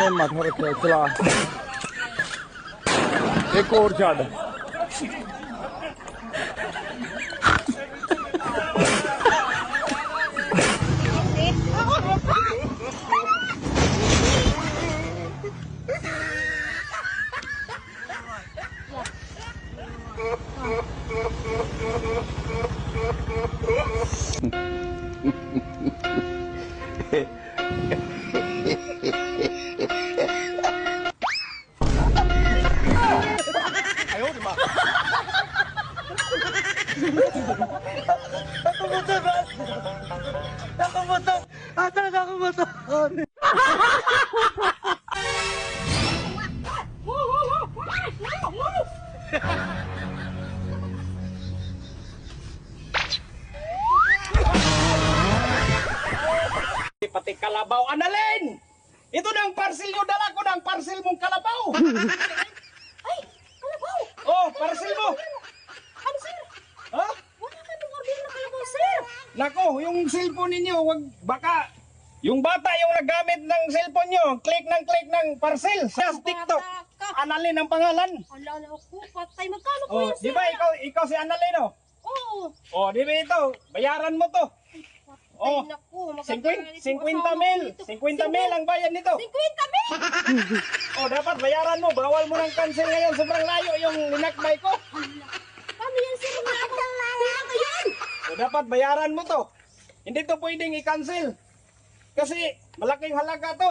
हिम्मत हो रखे चला एक और छड़ Ako motor! Ah, talaga ako motor! Pati kalabaw, Annalyn! Ito na ang parcel nyo, dala ko na ang parcel mong kalabaw! Ay, kalabaw! Oh, parcel mo! Ano, sir? Ha? Wala ka nung order na kalabaw, sir! Nako, yung cellphone ninyo, wag baka yung bata yung nagamit ng cellphone nyo, click ng parcel sa TikTok. Annalyn ang pangalan. Ala, ako, patay. Magkano po Oh, yan, di sir? ba ikaw si Annalyn, oh? Oo. Oh, di ba ito? Bayaran mo to. Oh, Ay, naku, 50 mil. 50 mil ang bayad nito. 50 mil! Oh, dapat bayaran mo. Bawal mo ng cancel ngayon. Sobrang layo yung linakbay ko. Paano yan, sir? Wala ngayon! So, dapat bayaran mo to. Hindi to pwedeng i-cancel. Kasi malaking halaga to.